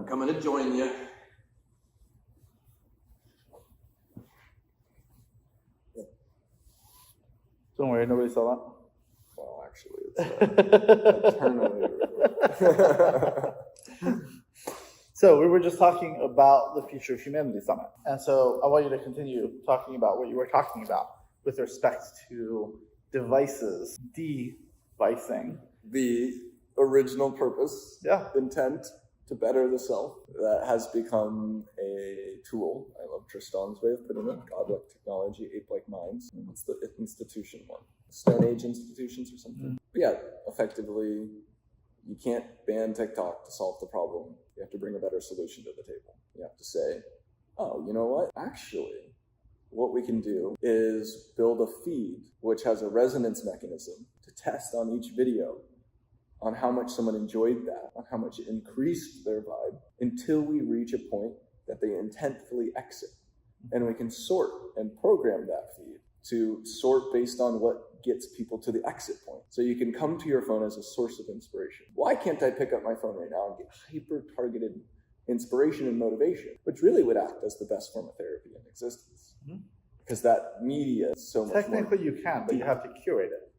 I'm coming to join you. Don't worry, nobody saw that. Well, actually, it's eternally. So we were just talking about the Future of Humanity Summit. And so I want you to continue talking about what you were talking about with respect to devices, de-vicing. The original purpose, Yeah. intent to better the self, that has become a tool. I love Tristan's way of putting it. Godlike technology, ape-like minds. It's the institution one. Stone Age institutions or something. But yeah, effectively, you can't ban TikTok to solve the problem. You have to bring a better solution to the table. You have to say, oh, you know what? Actually, what we can do is build a feed which has a resonance mechanism to test on each video on how much someone enjoyed that, on how much it increased their vibe, until we reach a point that they intentfully exit. And we can sort and program that feed to sort based on what gets people to the exit point. So you can come to your phone as a source of inspiration. Why can't I pick up my phone right now and get hyper-targeted inspiration and motivation, which really would act as the best form of therapy in existence? Mm-hmm. Because that media is so much more. Technically you can, but you have to curate it.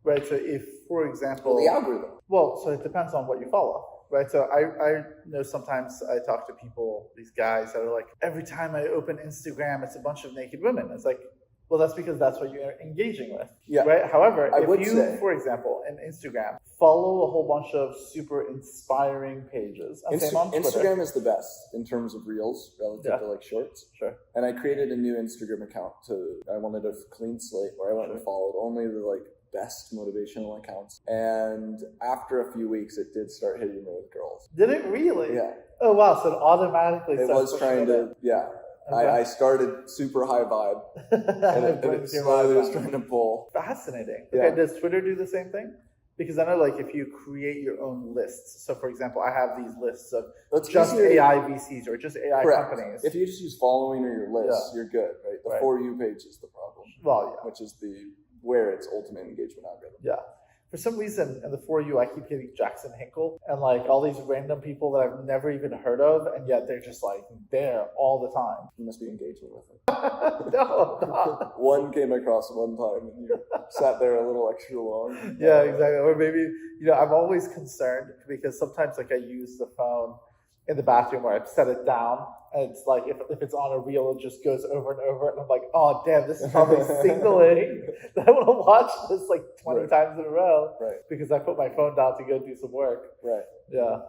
Right, so if, for example... Well, the algorithm. Well, so it depends on what you follow, right? So I know sometimes I talk to people, these guys that are like, every time I open Instagram, it's a bunch of naked women. It's like, well, that's because that's what you're engaging with, right? However, if you, for example, in Instagram, follow a whole bunch of super inspiring pages. Instagram is the best in terms of reels relative to like shorts. Sure. And I created a new Instagram account I wanted a clean slate where I went and followed only the like best motivational accounts. And after a few weeks, it did start hitting me with girls. Did it really? Yeah. Oh, wow. So it automatically It was trying to, I started super high vibe, and it slowly was trying to pull. Fascinating. Okay, does Twitter do the same thing? Because I know, like, if you create your own lists, so for example, I have these lists of just AI VCs or just AI companies. If you just use following or your list, you're good, right? The For You page is the problem. Well, which is where its ultimate engagement algorithm. Yeah. For some reason, in the For You, I keep getting Jackson Hinkle and like all these random people that I've never even heard of, and yet they're just like there all the time. You must be engaging with it. No, I'm not. One came across one time, and you sat there a little extra long. Yeah, exactly. Or maybe, I'm always concerned because sometimes like I use the phone in the bathroom where I've set it down, and it's like if it's on a reel, it just goes over and over, and I'm like, oh damn, this is probably signaling that I want to watch this like 20 times in a row, because I put my phone down to go do some work. Right. Yeah.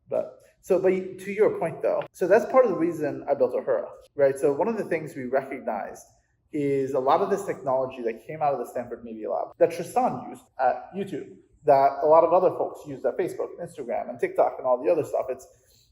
But to your point though, so that's part of the reason I built Uhura, right? So one of the things we recognized is a lot of this technology that came out of the Stanford Media Lab that Tristan used at YouTube, that a lot of other folks used at Facebook and Instagram and TikTok and all the other stuff. It's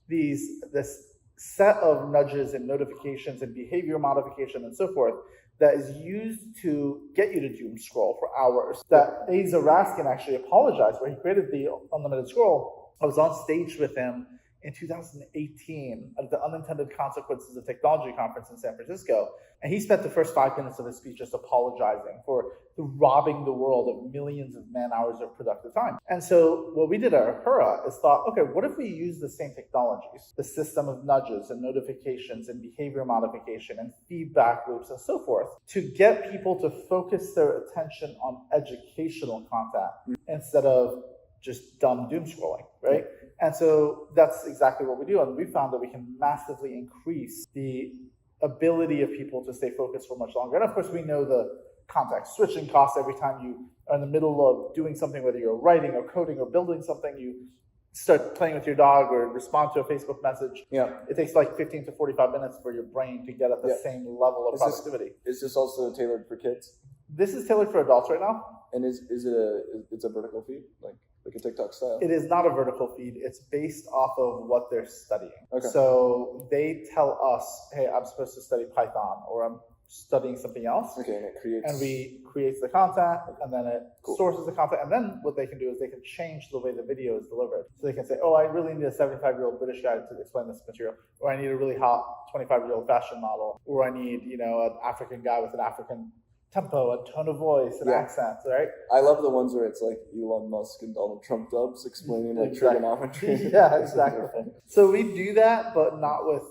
this set of nudges and notifications and behavior modification and so forth that is used to get you to doom scroll for hours. That Asa Raskin actually apologized where he created the unlimited scroll. I was on stage with him in 2018 at the Unintended Consequences of Technology conference in San Francisco. And he spent the first 5 minutes of his speech just apologizing for robbing the world of millions of man hours of productive time. And so what we did at Uhura is thought, okay, what if we use the same technologies, the system of nudges and notifications and behavior modification and feedback loops and so forth, to get people to focus their attention on educational content instead of just dumb doom scrolling, right? And so that's exactly what we do. And we found that we can massively increase the ability of people to stay focused for much longer. And of course, we know the context switching costs every time you are in the middle of doing something, whether you're writing or coding or building something, you start playing with your dog or respond to a Facebook message. Yeah. It takes like 15 to 45 minutes for your brain to get at the same level of productivity. Is this also tailored for kids? This is tailored for adults right now. And is it a vertical feed? Like a TikTok style? It is not a vertical feed. It's based off of what they're studying. Okay. So they tell us, hey, I'm supposed to study Python, or I'm studying something else. Okay, and it creates... And we creates the content, and then it sources the content. And then what they can do is they can change the way the video is delivered. So they can say, oh, I really need a 75-year-old British guy to explain this material. Or I need a really hot 25-year-old fashion model. Or I need, an African guy with an African tempo and tone of voice and accent, right? I love the ones where it's like Elon Musk and Donald Trump dubs explaining like trigonometry. Yeah, exactly. So we do that, but not with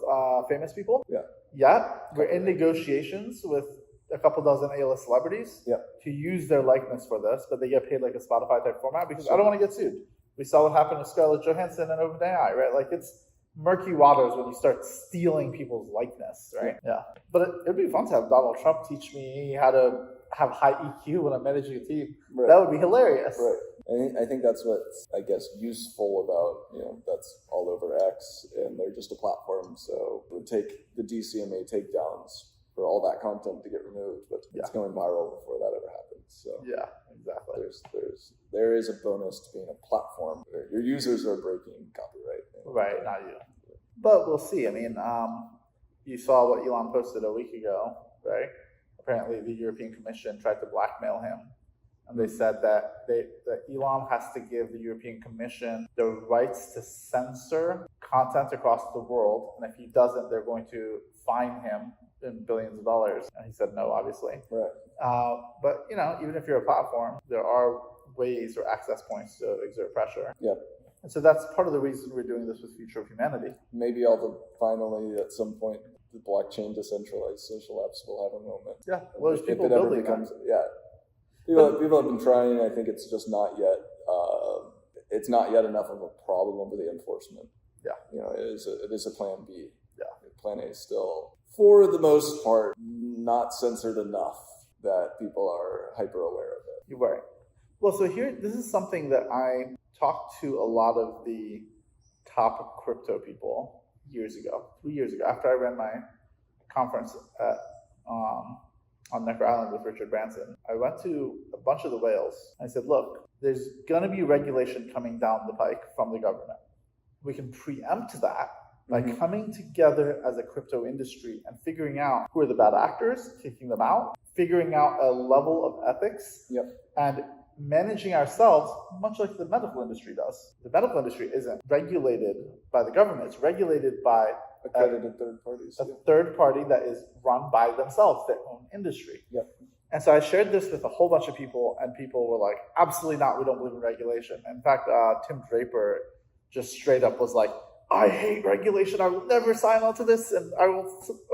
famous people. Yeah. We're in negotiations with a couple dozen A-list celebrities to use their likeness for this, but they get paid like a Spotify type format because I don't want to get sued. We saw what happened with Scarlett Johansson and OpenAI, right? Like it's murky waters when you start stealing people's likeness, right? Yeah. But it'd be fun to have Donald Trump teach me how to have high EQ when I'm managing a team. Right. That would be hilarious. Right. I think that's what's, I guess, useful about, that's all over X, and they're just a platform, so it would take the DCMA takedowns for all that content to get removed, but it's going viral before that ever happens. So yeah, exactly. There is a bonus to being a platform where your users are breaking copyright. Right, not you. But we'll see. I mean, you saw what Elon posted a week ago, right? Apparently the European Commission tried to blackmail him. And they said that Elon has to give the European Commission the rights to censor content across the world. And if he doesn't, they're going to fine him in billions of dollars. And he said no, obviously. Right. But, even if you're a platform, there are ways or access points to exert pressure. Yep. And so that's part of the reason we're doing this with Future of Humanity. Maybe finally at some point the blockchain decentralized social apps will have a moment. Yeah, well, there's people building People have been trying. I think it's just not yet. It's not yet enough of a problem with the enforcement. Yeah, it is a plan B. Yeah, plan A is still, for the most part, not censored enough that people are hyper aware of it. You're right. Well, so this is something that I talked to a lot of the top crypto people 3 years ago, after I ran my conference on Necker Island with Richard Branson. I went to a bunch of the whales. I said, look, there's going to be regulation coming down the pike from the government. We can preempt that by coming together as a crypto industry and figuring out who are the bad actors, taking them out, figuring out a level of ethics, and managing ourselves much like the medical industry does. The medical industry isn't regulated by the government. It's regulated by accredited third parties. A third party that is run by themselves, their own industry. And so I shared this with a whole bunch of people, and people were like, absolutely not, we don't believe in regulation. In fact, Tim Draper just straight up was like, I hate regulation, I will never sign on to this, and I will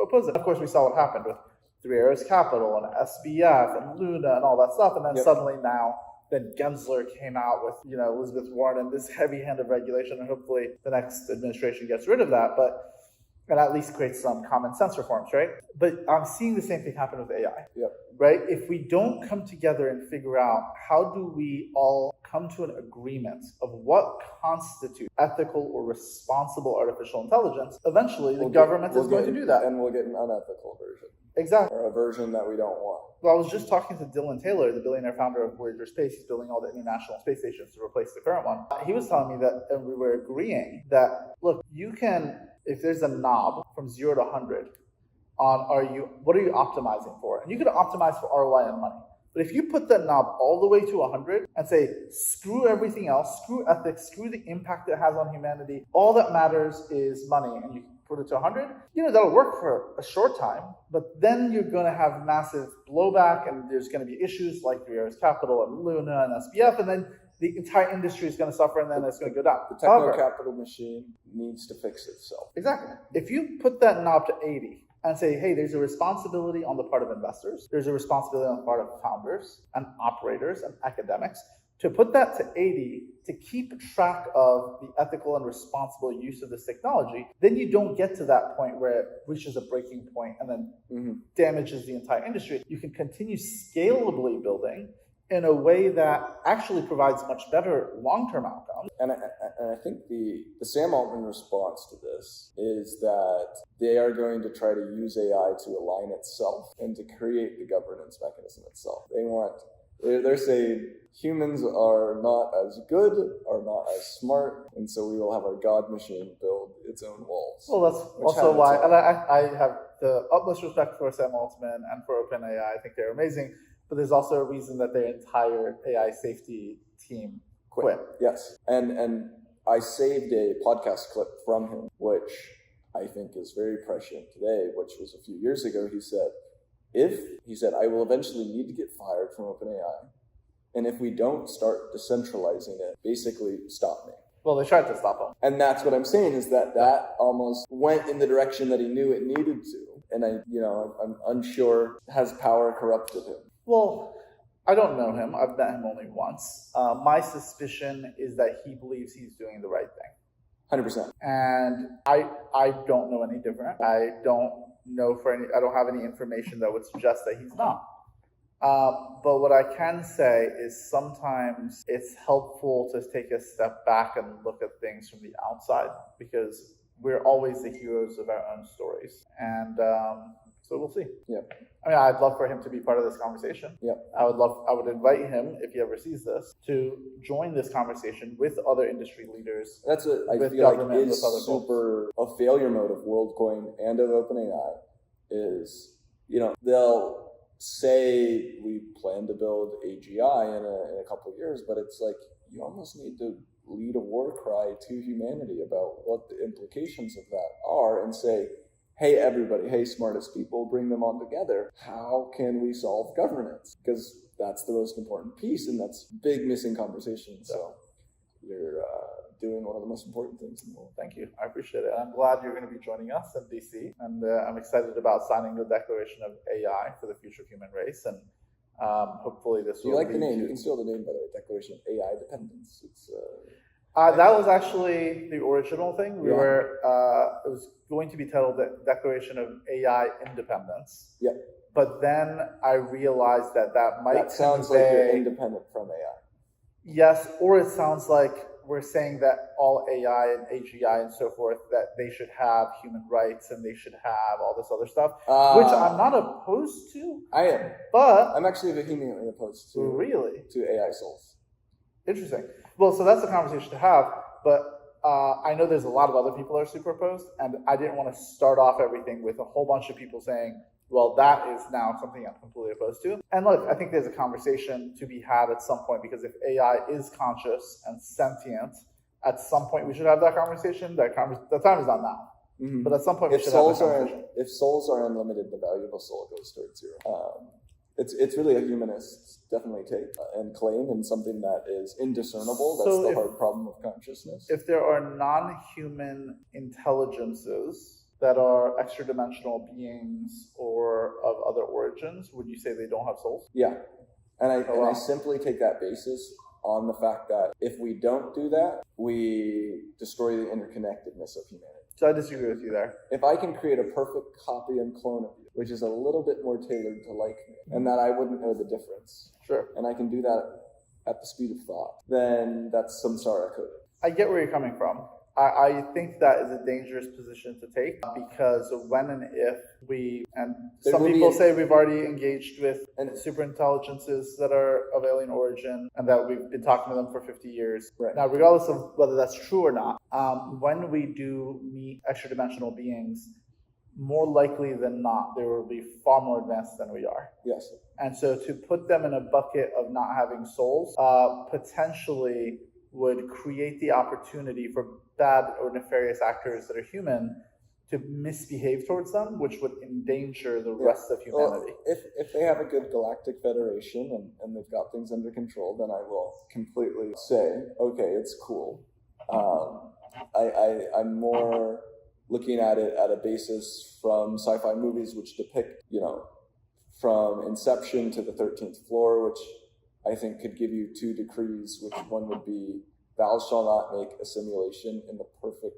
oppose it. Of course, we saw what happened with Three Arrows Capital and SBF and Luna and all that stuff, and then suddenly then Gensler came out with, Elizabeth Warren and this heavy hand of regulation, and hopefully the next administration gets rid of that, and at least creates some common sense reforms, right? But I'm seeing the same thing happen with AI, right? If we don't come together and figure out how do we all come to an agreement of what constitutes ethical or responsible artificial intelligence, eventually the government is going to do that. And we'll get an unethical version. Exactly. Or a version that we don't want. Well, I was just talking to Dylan Taylor, the billionaire founder of Voyager Space. He's building all the international space stations to replace the current one. He was telling me that, and we were agreeing that, look, you can, if there's a knob from 0 to 100 on what are you optimizing for? And you can optimize for ROI and money. But if you put that knob all the way to 100 and say, screw everything else, screw ethics, screw the impact it has on humanity, all that matters is money, and you put it to 100, that'll work for a short time, but then you're going to have massive blowback, and there's going to be issues like Three Arrows Capital and Luna and SBF, and then the entire industry is going to suffer, and then it's going to go down. The techno-capital machine needs to fix itself. Exactly. If you put that knob to 80 and say, hey, there's a responsibility on the part of investors, there's a responsibility on the part of founders and operators and academics, to put that to 80, to keep track of the ethical and responsible use of this technology, then you don't get to that point where it reaches a breaking point and then damages the entire industry. You can continue scalably building in a way that actually provides much better long-term outcomes. And I think the Sam Altman response to this is that they are going to try to use AI to align itself and to create the governance mechanism itself. They're saying humans are not as good, are not as smart, and so we will have our God machine build its own walls. Well, that's also why, and I have the utmost respect for Sam Altman and for OpenAI. I think they're amazing, but there's also a reason that their entire AI safety team quit. Yes, and I saved a podcast clip from him, which I think is very prescient today, which was a few years ago. He said, he said, I will eventually need to get fired from OpenAI. And if we don't start decentralizing it, basically stop me. Well, they tried to stop him. And that's what I'm saying, is that almost went in the direction that he knew it needed to. And I'm unsure, has power corrupted him? Well, I don't know him. I've met him only once. My suspicion is that he believes he's doing the right thing. 100%. And I don't know any different. I don't have any information that would suggest that he's not. But what I can say is sometimes it's helpful to take a step back and look at things from the outside, because we're always the heroes of our own stories. And so we'll see. Yep. I mean, I'd love for him to be part of this conversation. Yep. I would invite him, if he ever sees this, to join this conversation with other industry leaders. That's what I with feel like government, is with other super a failure mode of WorldCoin and of OpenAI is, they'll say we plan to build AGI in a couple of years, but it's like you almost need to lead a war cry to humanity about what the implications of that are and say, hey, everybody, hey, smartest people, bring them on together. How can we solve governance? Because that's the most important piece, and that's big missing conversation. So you're doing one of the most important things in the world. Thank you. I appreciate it. I'm glad you're going to be joining us in DC, and I'm excited about signing the Declaration of AI for the future of human race. And hopefully this will. You like the name? You can steal the name, by the way. Declaration of AI Dependence. It's. That was actually the original thing. It was going to be titled the Declaration of AI Independence. Yeah. But then I realized that might That sounds like you're independent from AI. Yes, or it sounds like we're saying that all AI and AGI and so forth, that they should have human rights and they should have all this other stuff, which I'm not opposed to. I am. But I'm actually vehemently opposed to AI souls. Interesting. Well, so that's a conversation to have, but I know there's a lot of other people that are super opposed, and I didn't want to start off everything with a whole bunch of people saying, well, that is now something I'm completely opposed to. And look, I think there's a conversation to be had at some point, because if AI is conscious and sentient, at some point we should have that conversation. The time is not now. Mm-hmm. But at some point we should have that conversation. If souls are unlimited, the value of a soul goes towards zero. It's really a humanist definitely take and claim, and something that is indiscernible. That's the hard problem of consciousness. If there are non-human intelligences that are extra-dimensional beings or of other origins, would you say they don't have souls? Yeah. And I simply take that basis on the fact that if we don't do that, we destroy the interconnectedness of humanity. So I disagree with you there. If I can create a perfect copy and clone of you, which is a little bit more tailored to like me, and that I wouldn't know the difference, sure, and I can do that at the speed of thought, then that's samsara coding. I get where you're coming from. I think that is a dangerous position to take, because when and if some people say we've already engaged with super intelligences that are of alien origin and that we've been talking to them for 50 years. Right. Now, regardless of whether that's true or not, when we do meet extra-dimensional beings, more likely than not, they will be far more advanced than we are. Yes. And so to put them in a bucket of not having souls potentially would create the opportunity for bad or nefarious actors that are human to misbehave towards them, which would endanger the rest of humanity. Well, if they have a good galactic federation and they've got things under control, then I will completely say, okay, it's cool. I'm more looking at it at a basis from sci-fi movies which depict, from Inception to the 13th floor, which I think could give you two decrees, which one would be, thou shalt not make a simulation in the perfect,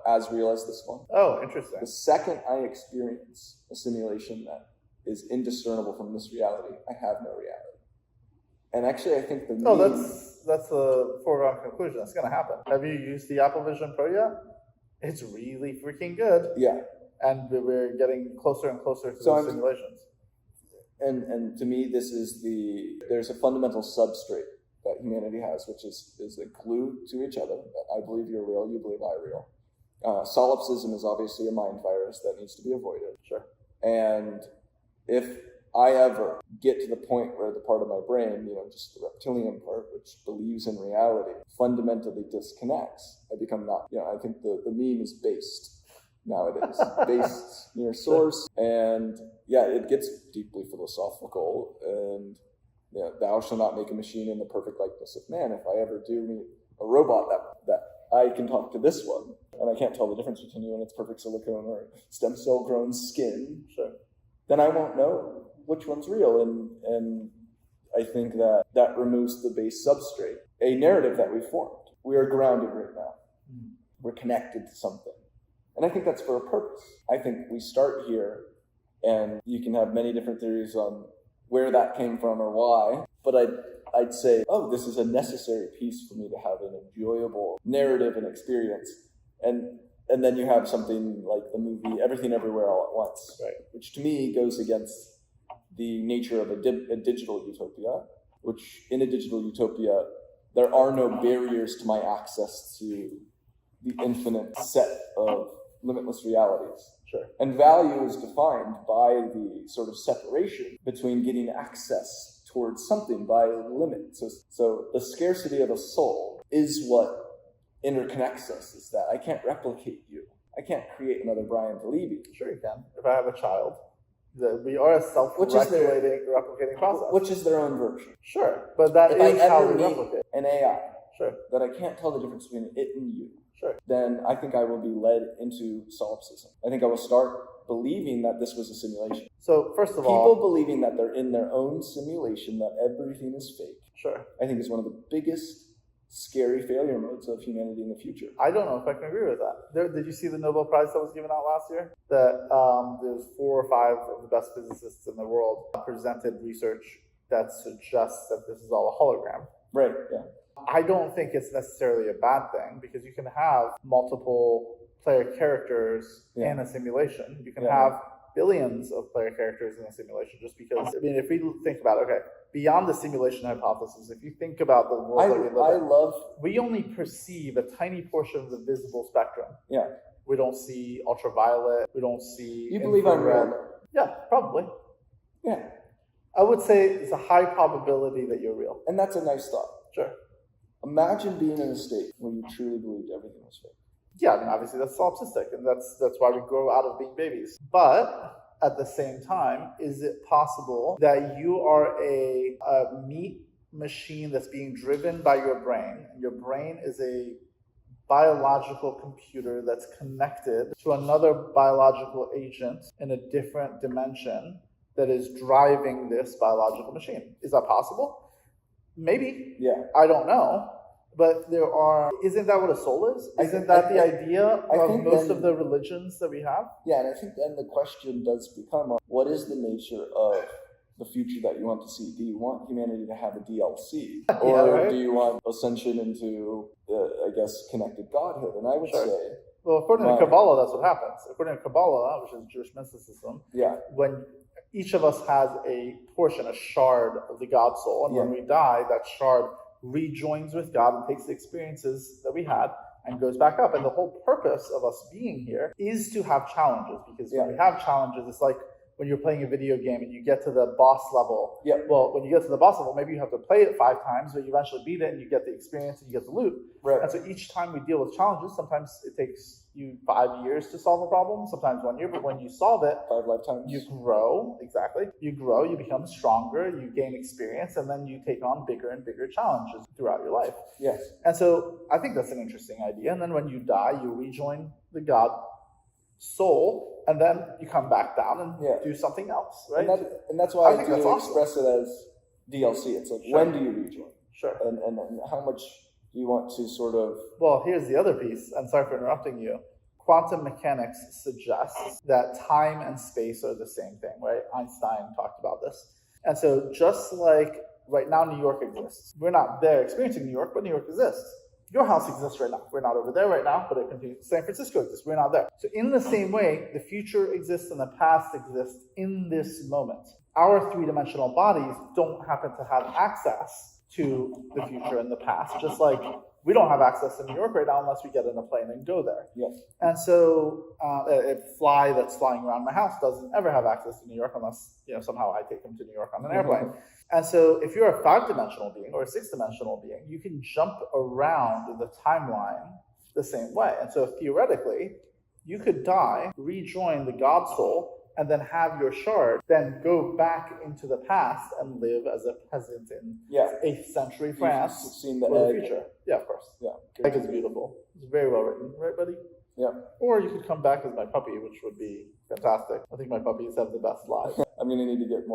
as real as this one. Oh, interesting. The second I experience a simulation that is indiscernible from this reality, I have no reality. And actually, I think that's a foregone conclusion. That's going to happen. Have you used the Apple Vision Pro yet? It's really freaking good. Yeah. And we're getting closer and closer to those simulations. And to me, there's a fundamental substrate that humanity has, which is a glue to each other. I believe you're real, you believe I'm real. Solipsism is obviously a mind virus that needs to be avoided. Sure. And if I ever get to the point where the part of my brain, just the reptilian part, which believes in reality, fundamentally disconnects, I become not, I think the meme is based. nowadays, based near source. And yeah, it gets deeply philosophical. And yeah, thou shalt not make a machine in the perfect likeness of man. If I ever do meet a robot that I can talk to this one, and I can't tell the difference between you and its perfect silicone or stem cell grown skin, Sure. then I won't know which one's real. And I think that removes the base substrate, a narrative that we formed. We are grounded right now. We're connected to something. And I think that's for a purpose. I think we start here, and you can have many different theories on where that came from or why, but I'd say, oh, this is a necessary piece for me to have an enjoyable narrative and experience. And then you have something like the movie Everything Everywhere All at Once, Right. which to me goes against the nature of a digital utopia, which in a digital utopia, there are no barriers to my access to the infinite set of limitless realities. Sure. And value is defined by the sort of separation between getting access towards something by limit. So the scarcity of the soul is what interconnects us, is that I can't replicate you. I can't create another Bryan Talebi. Sure you can. If I have a child, we are a self-regulating, replicating process. Which is their own version. Sure, but that is how we replicate. An AI Sure. that I can't tell the difference between it and you, Sure. then I think I will be led into solipsism. I think I will start believing that this was a simulation. So first of People all, believing that they're in their own simulation, that everything is fake, sure. I think is one of the biggest scary failure modes of humanity in the future. I don't know if I can agree with that. Did you see the Nobel Prize that was given out last year? That there's 4 or 5 of the best physicists in the world presented research that suggests that this is all a hologram. Right, yeah. I don't think it's necessarily a bad thing, because you can have multiple player characters in a simulation. You can have billions of player characters in a simulation, just because, I mean, if we think about it, okay, beyond the simulation hypothesis, if you think about the world that we live in, we only perceive a tiny portion of the visible spectrum. Yeah. We don't see ultraviolet, we don't see You believe I'm real? Yeah, probably. Yeah. I would say it's a high probability that you're real. And that's a nice thought. Sure. Imagine being in a state where you truly believed everything was fake. Yeah, I mean, obviously that's solipsistic, and that's why we grow out of being babies. But at the same time, is it possible that you are a meat machine that's being driven by your brain? Your brain is a biological computer that's connected to another biological agent in a different dimension that is driving this biological machine. Is that possible? Maybe. Yeah. I don't know. But isn't that what a soul is? Isn't that the idea of most of the religions that we have? Yeah, and I think then the question does become, what is the nature of the future that you want to see? Do you want humanity to have a DLC? Or do you want ascension into, connected godhood? And I would say... Well, according to Kabbalah, that's what happens. According to Kabbalah, which is Jewish mysticism, when each of us has a portion, a shard of the God soul, and when we die, that shard rejoins with God and takes the experiences that we had and goes back up. And the whole purpose of us being here is to have challenges, because when we have challenges, it's like when you're playing a video game and you get to the boss level. Yeah. Well, when you get to the boss level, maybe you have to play it 5 times, but you eventually beat it and you get the experience and you get the loot. Right. And so each time we deal with challenges, sometimes it takes you 5 years to solve a problem, sometimes 1 year, but when you solve it, 5 lifetimes. You grow, exactly. You grow, you become stronger, you gain experience, and then you take on bigger and bigger challenges throughout your life. Yes. And so I think that's an interesting idea. And then when you die, you rejoin the God soul, and then you come back down and do something else, right? And that's why I think do that's awesome. express it as DLC. It's like, when do you rejoin? Sure. And how much do you want to sort of... Well, here's the other piece, and sorry for interrupting you. Quantum mechanics suggests that time and space are the same thing, right? Einstein talked about this. And so just like right now New York exists, we're not there experiencing New York, but New York exists. Your house exists right now. We're not over there right now, but it continues. San Francisco exists. We're not there. So in the same way, the future exists and the past exists in this moment. Our 3-dimensional bodies don't happen to have access to the future and the past, just like we don't have access to New York right now unless we get in a plane and go there. Yes. And so a fly that's flying around my house doesn't ever have access to New York unless somehow I take them to New York on an airplane. And so if you're a 5-dimensional being or a 6-dimensional being, you can jump around the timeline the same way. And so theoretically, you could die, rejoin the God soul, and then have your shard, then go back into the past and live as a peasant in 8th century France. You've seen the or egg. the future. Yeah, of course. Yeah. Egg is beautiful. It's very well written, right, buddy? Yeah. Or you could come back as my puppy, which would be fantastic. I think my puppies have the best lives. I'm gonna need to get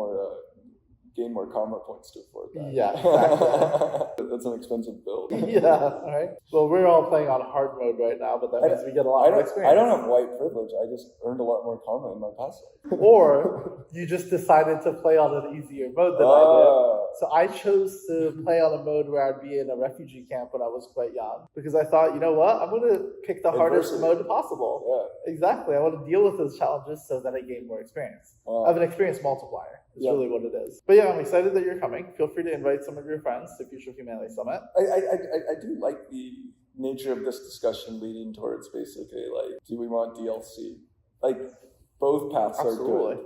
gain more karma points to afford that. Yeah, exactly. That's an expensive build. Yeah, all right. Well, we're all playing on hard mode right now, but that means we get a lot more experience. I don't have white privilege. I just earned a lot more karma in my past life. Or you just decided to play on an easier mode than I did. So I chose to play on a mode where I'd be in a refugee camp when I was quite young, because I thought, you know what, I'm going to pick the hardest mode possible. Yeah. Exactly. I want to deal with those challenges so that I gain more experience. I have an experience multiplier. It's really what it is. But yeah, I'm excited that you're coming. Feel free to invite some of your friends to Future of Humanity Summit. I do like the nature of this discussion leading towards basically like, do we want DLC? Like, both paths are good.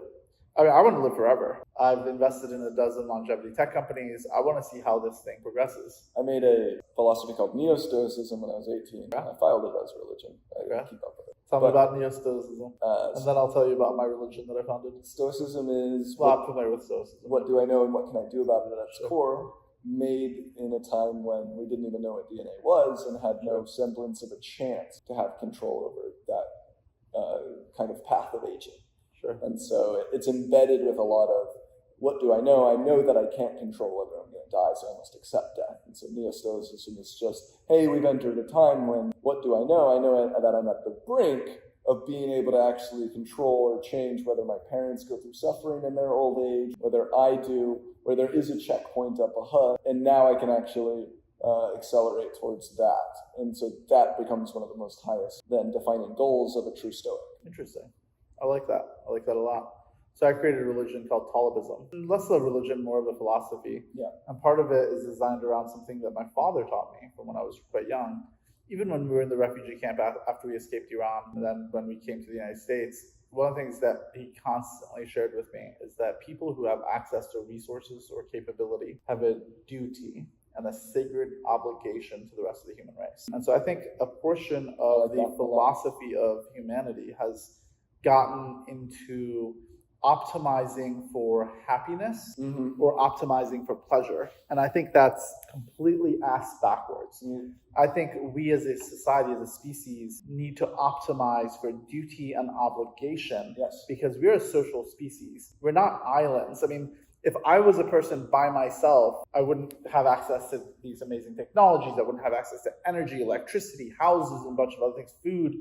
I mean, I want to live forever. I've invested in a dozen longevity tech companies. I want to see how this thing progresses. I made a philosophy called Neo-Stoicism when I was 18. I filed it as religion. I keep up with it. Tell me about Neo-Stoicism, and then I'll tell you about my religion that I founded. Stoicism is... Well, I'm familiar with Stoicism. What do I know and what can I do about it at its core? Made in a time when we didn't even know what DNA was and had no semblance of a chance to have control over that kind of path of aging. Sure. And so it's embedded with a lot of, what do I know? I know that I can't control whether I'm going to die, so I must accept death. And so Neo-Stoicism is just, hey, we've entered a time when, what do I know? I know that I'm at the brink of being able to actually control or change whether my parents go through suffering in their old age, whether I do, where there is a checkpoint up ahead, and now I can actually accelerate towards that. And so that becomes one of the most highest then defining goals of a true Stoic. Interesting. I like that. I like that a lot. So I created a religion called Talibism. Less of a religion, more of a philosophy. Yeah. And part of it is designed around something that my father taught me from when I was quite young. Even when we were in the refugee camp after we escaped Iran, and then when we came to the United States, one of the things that he constantly shared with me is that people who have access to resources or capability have a duty and a sacred obligation to the rest of the human race. And so I think a portion of the philosophy of humanity has gotten into optimizing for happiness or optimizing for pleasure. And I think that's completely ass backwards. I think we as a society, as a species, need to optimize for duty and obligation because we're a social species. We're not islands. I mean, if I was a person by myself, I wouldn't have access to these amazing technologies. I wouldn't have access to energy, electricity, houses, and a bunch of other things, food.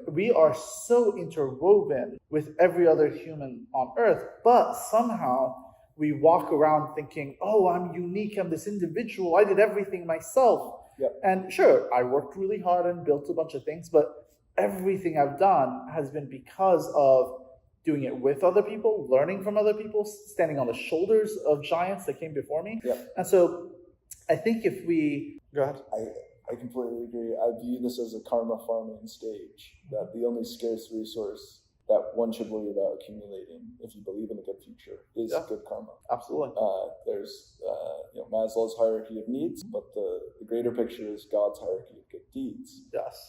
We are so interwoven with every other human on Earth, but somehow we walk around thinking, oh, I'm unique, I'm this individual, I did everything myself. And sure, I worked really hard and built a bunch of things, but everything I've done has been because of doing it with other people, learning from other people, standing on the shoulders of giants that came before me. And so I think if we... Go ahead. I completely agree. I view this as a karma farming stage, that the only scarce resource that one should worry about accumulating, if you believe in a good future, is good karma. Absolutely. There's Maslow's hierarchy of needs, but the greater picture is God's hierarchy of good deeds,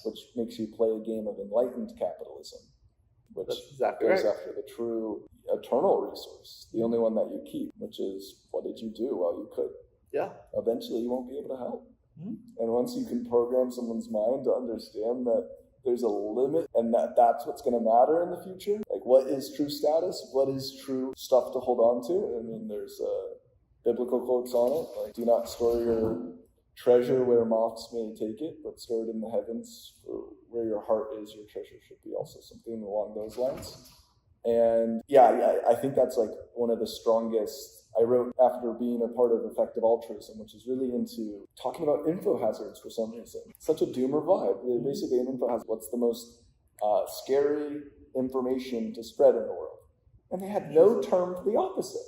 which makes you play a game of enlightened capitalism, which goes after the true eternal resource, the only one that you keep, which is, what did you do while you could? Eventually you won't be able to help. And once you can program someone's mind to understand that there's a limit and that's what's going to matter in the future, like what is true status, what is true stuff to hold on to. I mean, there's biblical quotes on it, like, do not store your treasure where moths may take it, but store it in the heavens, for where your heart is, your treasure should be. Also something along those lines. And I think that's like one of the strongest. I wrote after being a part of effective altruism, which is really into talking about info hazards for some reason. Such a doomer vibe. Basically, an info hazard, what's the most scary information to spread in the world? And they had no term for the opposite.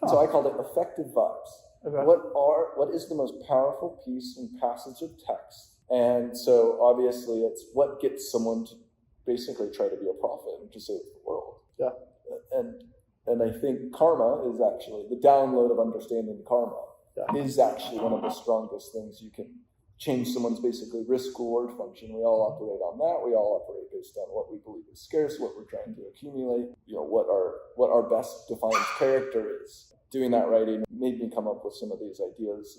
So I called it effective vibes. What is the most powerful piece and passage of text? And so obviously it's what gets someone to basically try to be a prophet and to save the world. And I think karma is actually, the download of understanding karma is actually one of the strongest things you can change someone's basically risk-reward function. We all operate on that. We all operate based on what we believe is scarce, what we're trying to accumulate, what our best defined character is. Doing that writing made me come up with some of these ideas.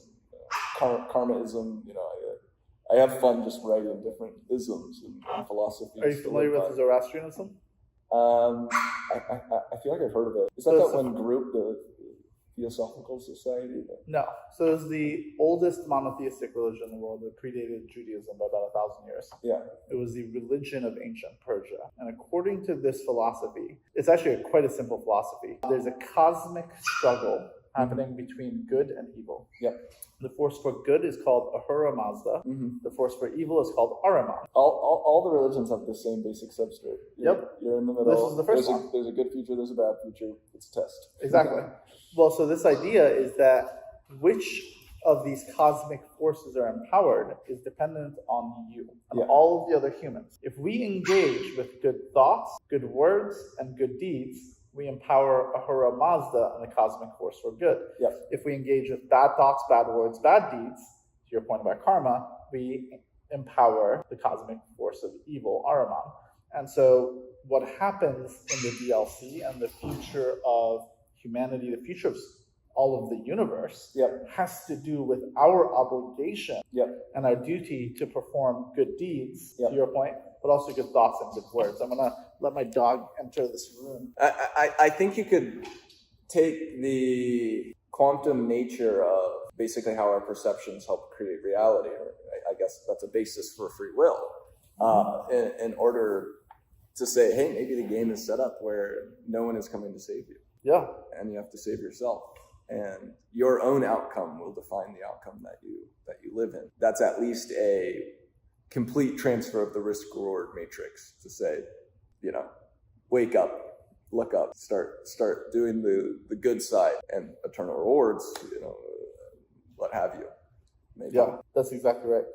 And, karmaism, I have fun just writing different isms and philosophies. Are you familiar with Zoroastrianism? I feel like I've heard of it. Is that one group, the Theosophical Society? No. So it's the oldest monotheistic religion in the world that predated Judaism by about 1,000 years. Yeah. It was the religion of ancient Persia. And according to this philosophy, it's actually quite a simple philosophy. There's a cosmic struggle happening between good and evil. Yep. The force for good is called Ahura Mazda. The force for evil is called Ahriman. All the religions have the same basic substrate. You're in the middle. This is the first one. There's a good future, there's a bad future. It's a test. Exactly. Well, so this idea is that which of these cosmic forces are empowered is dependent on you and all of the other humans. If we engage with good thoughts, good words, and good deeds, we empower Ahura Mazda and the cosmic force for good. Yep. If we engage with bad thoughts, bad words, bad deeds, to your point about karma, we empower the cosmic force of evil, Ahriman. And so what happens in the DLC and the future of humanity, the future of all of the universe, has to do with our obligation and our duty to perform good deeds, to your point, but also good thoughts and good words. I'm going to let my dog enter this room. I think you could take the quantum nature of basically how our perceptions help create reality, or I guess that's a basis for free will, in order to say, hey, maybe the game is set up where no one is coming to save you. Yeah. And you have to save yourself. And your own outcome will define the outcome that you live in. That's at least a complete transfer of the risk-reward matrix to say, wake up, look up, start doing the good side, and eternal rewards, what have you. Maybe. Yeah, that's exactly right.